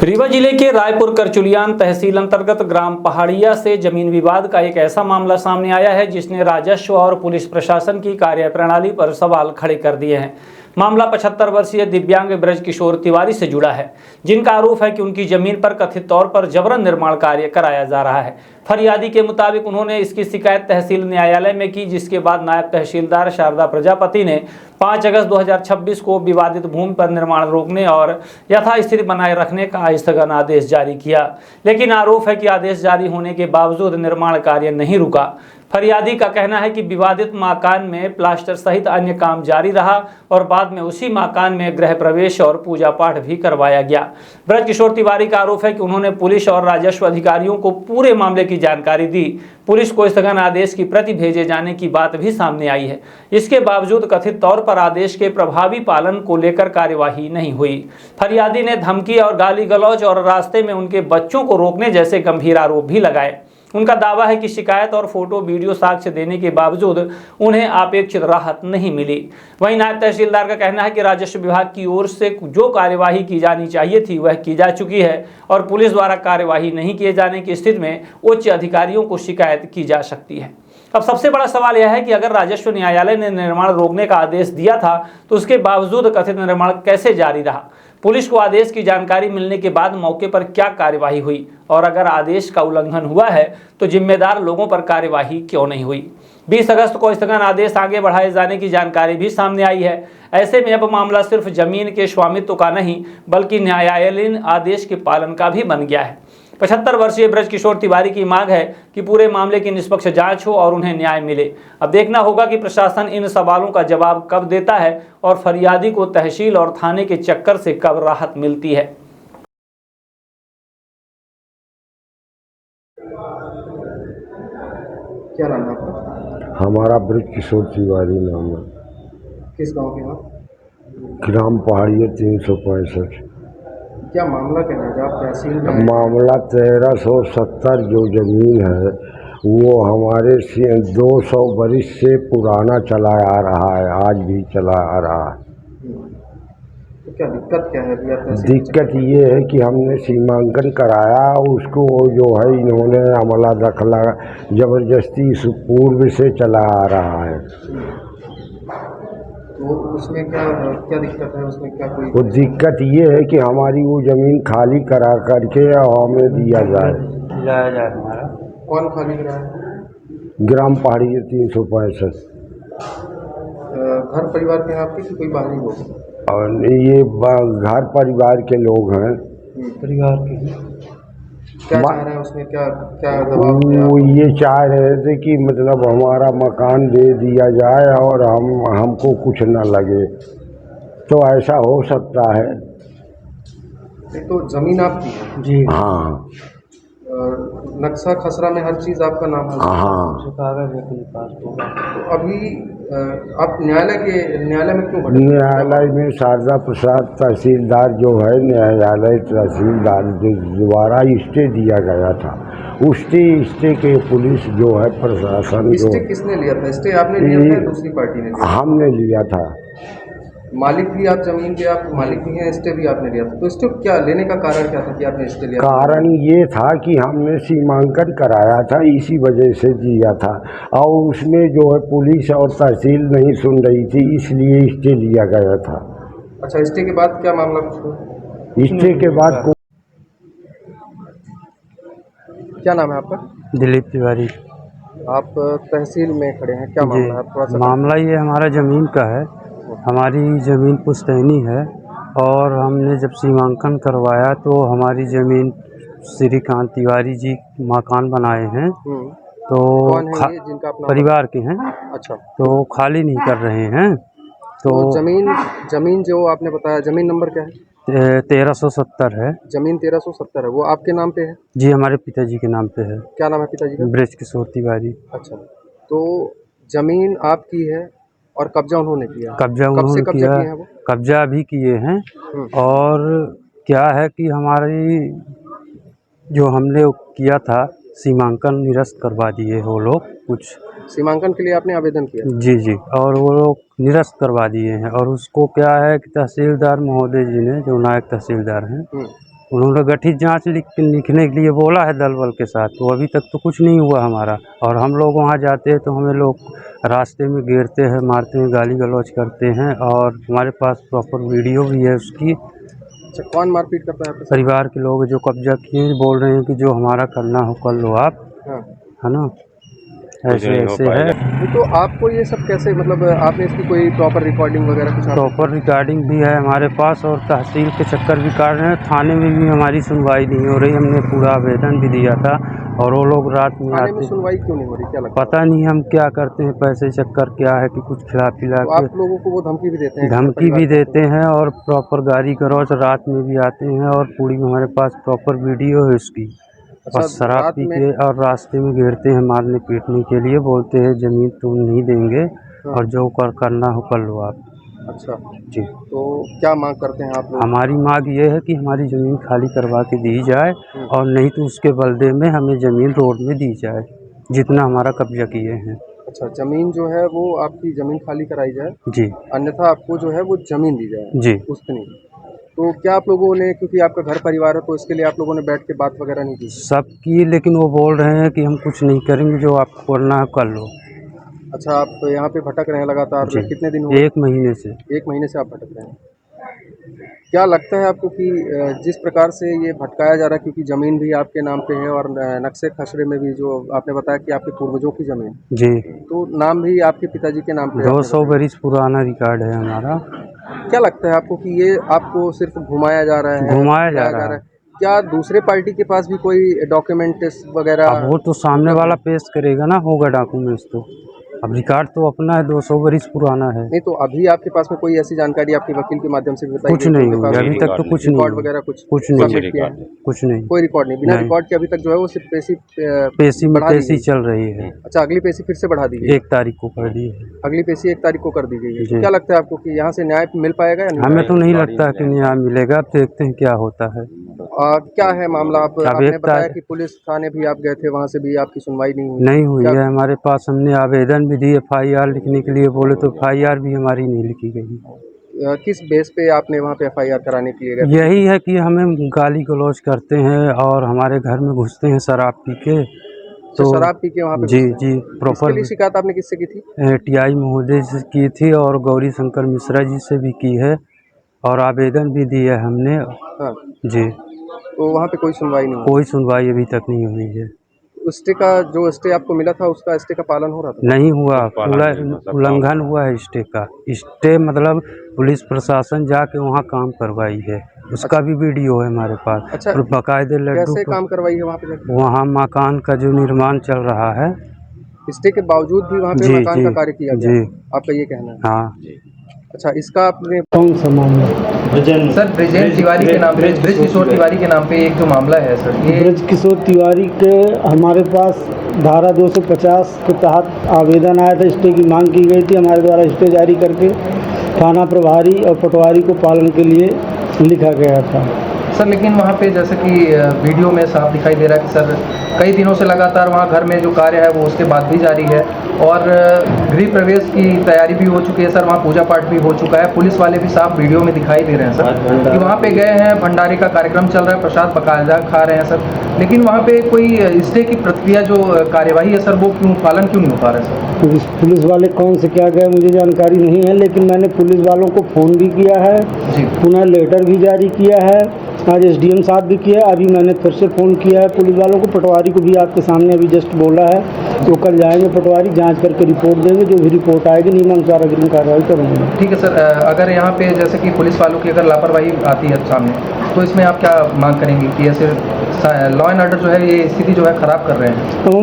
रीवा जिले के रायपुर करचुलियान तहसील अंतर्गत ग्राम पहाड़िया से जमीन विवाद का एक ऐसा मामला सामने आया है जिसने राजस्व और पुलिस प्रशासन की कार्यप्रणाली पर सवाल खड़े कर दिए हैं। मामला 75 वर्षीय दिव्यांग ब्रज किशोर तिवारी से जुड़ा है, जिनका आरोप है कि उनकी जमीन पर कथित तौर पर जबरन निर्माण कार्य कराया जा रहा है। फरियादी के मुताबिक उन्होंने इसकी शिकायत तहसील न्यायालय में की, जिसके बाद नायब तहसीलदार शारदा प्रजापति ने 5 अगस्त 2026 को विवादित भूमि पर निर्माण रोकने और यथास्थिति बनाए रखने का स्थगन आदेश जारी किया। लेकिन आरोप है कि आदेश जारी होने के बावजूद निर्माण कार्य नहीं रुका। फरियादी का कहना है कि विवादित मकान में प्लास्टर सहित अन्य काम जारी रहा और बाद में उसी मकान में गृह प्रवेश और पूजा पाठ भी करवाया गया। ब्रज किशोर तिवारी का आरोप है कि उन्होंने पुलिस और राजस्व अधिकारियों को पूरे मामले की जानकारी दी। पुलिस को स्थगन आदेश की प्रति भेजे जाने की बात भी सामने आई है। इसके बावजूद कथित तौर पर आदेश के प्रभावी पालन को लेकर कार्यवाही नहीं हुई। फरियादी ने धमकी और गाली गलौज और रास्ते में उनके बच्चों को रोकने जैसे गंभीर आरोप भी लगाए। उनका दावा है कि शिकायत और फोटो वीडियो साक्ष्य देने के बावजूद उन्हें अपेक्षित राहत नहीं मिली। वहीं नायब तहसीलदार का कहना है कि राजस्व विभाग की ओर से जो कार्यवाही की जानी चाहिए थी वह की जा चुकी है और पुलिस द्वारा कार्यवाही नहीं किए जाने की स्थिति में उच्च अधिकारियों को शिकायत की जा सकती है। अब सबसे बड़ा सवाल यह है कि अगर राजस्व न्यायालय ने निर्माण रोकने का आदेश दिया था तो उसके बावजूद कथित निर्माण कैसे जारी रहा? पुलिस को आदेश की जानकारी मिलने के बाद मौके पर क्या कार्यवाही हुई और अगर आदेश का उल्लंघन हुआ है तो जिम्मेदार लोगों पर कार्यवाही क्यों नहीं हुई? 20 अगस्त को स्थगन आदेश आगे बढ़ाए जाने की जानकारी भी सामने आई है। ऐसे में अब मामला सिर्फ जमीन के स्वामित्व का नहीं बल्कि न्यायालयीन आदेश के पालन का भी बन गया है। 75 वर्षीय ब्रज किशोर तिवारी की मांग है कि पूरे मामले की निष्पक्ष जांच हो और उन्हें न्याय मिले। अब देखना होगा कि प्रशासन इन सवालों का जवाब कब देता है और फरियादी को तहसील और थाने के चक्कर से कब राहत मिलती है। क्या नाम है आपका? हमारा ब्रज किशोर तिवारी नाम है। किस गांव के आप? ग्राम पहाड़िया 365। क्या मामला क्या है? आप तहसील में मामला 1370 जो जमीन है वो हमारे 200 वर्ष से पुराना चला आ रहा है, आज भी चला आ रहा है। तो क्या दिक्कत क्या है? दिक्कत ये है कि हमने सीमांकन कराया, उसको जो है इन्होंने अमला दखला जबरदस्ती पूर्व से चला आ रहा है। तो उसमें क्या दिक्कत है? उसमें क्या कोई वो दिक्कत ये है कि हमारी वो ज़मीन खाली करा करके हमें दिया जाए। हमारा कौन खाली करा है? ग्राम पहाड़ी 365। घर परिवार के हैं आपके कि कोई बाहरी लोग? और ये घर परिवार के लोग हैं। परिवार के क्या चाह रहे हैं? उसमें क्या दबाव है? वो ये चाह रहे थे कि मतलब हमारा मकान दे दिया जाए और हमको कुछ न लगे, तो ऐसा हो सकता है। तो जमीन आपकी है? जी हाँ। नक्शा खसरा में हर चीज़ आपका नाम है? हाँ। जो कागज है अपने पास होगा। तो अभी आप न्यायालय में क्यों भटक? न्यायालय में शारदा प्रसाद तहसीलदार जो है, न्यायालय तहसीलदार जो द्वारा स्टे दिया गया था, उस स्टे के पुलिस जो है प्रशासन जो स्टे किसने लिया था? स्टे आपने लिया था? दूसरी पार्टी ने लिया? हमने लिया था। मालिक भी आप जमीन के, आप मालिक भी हैं, स्टे भी आपने लिया था। तो स्टे क्या लेने का कारण क्या था कि आपने स्टे लिया? कारण ये था कि हमने सीमांकन कराया था, इसी वजह से दिया था और उसमें जो है पुलिस और तहसील नहीं सुन रही थी, इसलिए स्टे लिया गया था। अच्छा, स्टे के बाद क्या मामला कुछ हुआ? स्टे के बाद क्या नाम है आपका? दिलीप तिवारी। आप तहसील में खड़े हैं, क्या मामला है? थोड़ा सा मामला ये हमारा ज़मीन का है। हमारी ज़मीन पुश्तैनी है और हमने जब सीमांकन करवाया तो हमारी ज़मीन श्रीकांत तिवारी जी मकान बनाए हैं, तो कौन है ये जिनका अपना परिवार के हैं। अच्छा, तो खाली नहीं कर रहे हैं। तो जमीन जो आपने बताया, जमीन नंबर क्या है? 1370 है। जमीन 1370 है, वो आपके नाम पे है? जी, हमारे पिताजी के नाम पे है। क्या नाम है पिताजी का? ब्रज किशोर तिवारी। अच्छा, तो जमीन आपकी है और कब्जा उन्होंने किया? कब्जा उन्होंने किया, कब्जा भी किए हैं। और क्या है कि हमारी जो हमने किया था सीमांकन निरस्त करवा दिए वो लोग। कुछ सीमांकन के लिए आपने आवेदन किया? जी, और वो लोग निरस्त करवा दिए हैं। और उसको क्या है कि तहसीलदार महोदय जी ने, जो नायब तहसीलदार हैं, उन्होंने गठित जांच लिखने के लिए बोला है दल बल के साथ, तो अभी तक तो कुछ नहीं हुआ हमारा। और हम लोग वहाँ जाते हैं तो हमें लोग रास्ते में घेरते हैं, मारते हैं, गाली गलौज करते हैं, और हमारे पास प्रॉपर वीडियो भी है उसकी। अच्छा, कौन मारपीट करता है आपके साथ? परिवार के लोग जो कब्जा किए बोल रहे हैं कि जो हमारा करना हो कर लो आप, हाँ। है ना, ऐसे ऐसे है। तो आपको ये सब कैसे, मतलब आपने इसकी कोई प्रॉपर रिकॉर्डिंग वगैरह कुछ प्रॉपर रिकॉर्डिंग भी है हमारे पास, और तहसील के चक्कर भी काट रहे हैं, थाने में भी हमारी सुनवाई नहीं हो रही। हमने पूरा आवेदन भी दिया था, और वो लोग रात में थाने में आते, सुनवाई क्यों नहीं हो रही, क्या लगता है? पता नहीं हम क्या करते हैं, पैसे चक्कर क्या है कि कुछ खिला पिला तो के आप लोगों को वो धमकी भी देते हैं? धमकी भी देते हैं, और प्रॉपर गाड़ी गलौज रात में भी आते हैं, और पूरी हमारे पास प्रॉपर वीडियो है उसकी। अच्छा, और शराब रात पी में? के और रास्ते में घेरते हैं मारने पीटने के लिए, बोलते हैं ज़मीन तुम नहीं देंगे, और जो करना हो कर लो आप। अच्छा, जी, तो क्या मांग करते हैं आप लोग? हमारी मांग ये है कि हमारी ज़मीन खाली करवा के दी जाए, और नहीं तो उसके बदले में हमें ज़मीन रोड में दी जाए, जितना हमारा कब्जा किए हैं। अच्छा, ज़मीन जो है वो आपकी ज़मीन खाली कराई जाए, जी अन्यथा आपको जो है वो ज़मीन दी जाए जी, उतनी। तो क्या आप लोगों ने, क्योंकि आपका घर परिवार है, तो इसके लिए आप लोगों ने बैठ के बात वगैरह नहीं की? सब की, लेकिन वो बोल रहे हैं कि हम कुछ नहीं करेंगे, जो आपको करना है कर लो। अच्छा, आप यहाँ पे भटक रहे हैं लगातार, जी, कितने दिन हो गए? 1 महीने से। 1 महीने से आप भटक रहे हैं। क्या लगता है आपको कि जिस प्रकार से ये भटकाया जा रहा है, क्योंकि ज़मीन भी आपके नाम पे है, और नक्शे खसरे में भी जो आपने बताया कि आपके पूर्वजों की ज़मीन, जी, तो नाम भी आपके पिताजी के नाम पे है, 200 बरिस पुराना रिकॉर्ड है हमारा। क्या लगता है आपको कि ये आपको सिर्फ घुमाया जा रहा है, घुमाया जा रहा है। क्या दूसरे पार्टी के पास भी कोई डॉक्यूमेंट्स वगैरह? अब वो तो सामने वाला पेश करेगा ना, होगा डॉक्यूमेंट्स तो। अब रिकॉर्ड तो अपना है, 200 बरिस पुराना है। नहीं, तो अभी आपके पास में कोई ऐसी जानकारी आपके वकील के माध्यम से भी बताई कुछ गई? नहीं उनके हुई पास अभी तक, तो कुछ नहीं रिकॉर्ड हुआ। वगैरह कुछ सबमिट नहीं, किया है? कुछ नहीं, कोई रिकॉर्ड नहीं, बिना नहीं। रिकॉर्ड के अभी तक जो है वो सिर्फ पेशी में बढ़ा दी पेशी गई। चल रही है। अच्छा, अगली पेशी फिर से बढ़ा दी गई? 1 तारीख को कर दी है। अगली पेशी 1 तारीख को कर दी गई है। जी। तो क्या लगता है आपको कि यहाँ से न्याय मिल पाएगा या नहीं? हमें तो नहीं लगता कि न्याय मिलेगा, अब देखते हैं क्या होता है। क्या है मामला? आपने 1 बताया तारीख कि पुलिस थाने भी आप गए थे, वहाँ से भी आपकी सुनवाई नहीं हुई? नहीं हुई क्या- है हमारे पास। हमने आवेदन भी दी FIR लिखने के लिए, बोले तो FIR भी हमारी नहीं लिखी गई। किस बेस पे आपने वहाँ पे FIR कराने के लिए गए? यही है कि हमें गाली गलौज करते हैं, और हमारे घर में घुसते हैं शराब पी के। तो शराब पी के वहाँ पे जी घुसते हैं? जी, इसके प्रॉपर लिए शिकायत आपने किससे की थी? TI महोदय से की थी, और गौरी शंकर मिश्रा जी से भी की है, और आवेदन भी दिया है हमने। हाँ, जी, तो वहाँ पे कोई सुनवाई नहीं हुई? कोई सुनवाई अभी तक नहीं हुई है। स्टे का जो स्टे आपको मिला था, उसका स्टे का पालन हो रहा था? नहीं हुआ, उल्लंघन हुआ है स्टे का। स्टे मतलब पुलिस प्रशासन जाके वहाँ काम करवाई है, उसका भी वीडियो है हमारे पास। अच्छा, और बाकायदे लड्डू कैसे काम करवाई है वहाँ पे जाके? वहाँ मकान का जो निर्माण चल रहा है। स्टे के बावजूद भी वहाँ पे जी मकान जी का कार्य किया गया, जी, आपका ये कहना है? हाँ। अच्छा, इसका आपने कौन सा मामला? सर ब्रिजेश तिवारी के नाम पे, ब्रिज किशोर तिवारी के नाम पे एक जो मामला है सर, ये ब्रज किशोर तिवारी के हमारे पास धारा 250 के तहत आवेदन आया था, स्टे की मांग की गई थी। हमारे द्वारा स्टे जारी करके थाना प्रभारी और पटवारी को पालन के लिए लिखा गया था। सर, लेकिन वहाँ पे जैसे कि वीडियो में साफ दिखाई दे रहा है कि सर कई दिनों से लगातार वहाँ घर में जो कार्य है वो उसके बाद भी जारी है, और गृह प्रवेश की तैयारी भी हो चुकी है सर, वहाँ पूजा पाठ भी हो चुका है। पुलिस वाले भी साफ वीडियो में दिखाई दे रहे हैं सर कि वहाँ पे गए हैं, भंडारे का कार्यक्रम चल रहा है, प्रसाद बाकायदा खा रहे हैं सर, लेकिन वहाँ पे कोई स्टे की प्रक्रिया जो कार्यवाही है सर, वो पालन क्यों नहीं हो पा रहा है सर? पुलिस वाले कौन से क्या गए मुझे जानकारी नहीं है, लेकिन मैंने पुलिस वालों को फ़ोन भी किया है, जी, पुनः लेटर भी जारी किया है, आज SDM साहब भी किया है। अभी मैंने फिर से फ़ोन किया है पुलिस वालों को, पटवारी को भी आपके सामने अभी जस्ट बोला है, तो कल जाएंगे पटवारी, जांच करके रिपोर्ट देंगे, जो भी रिपोर्ट आएगी नियमानुसार अग्रिम कार्रवाई करेंगे। ठीक है सर। अगर यहाँ पे जैसे कि पुलिस वालों की अगर लापरवाही आती है सामने, तो इसमें आप क्या मांग करेंगे कि ऐसे लॉ एंड ऑर्डर जो है ये स्थिति जो है ख़राब कर रहे हैं? तो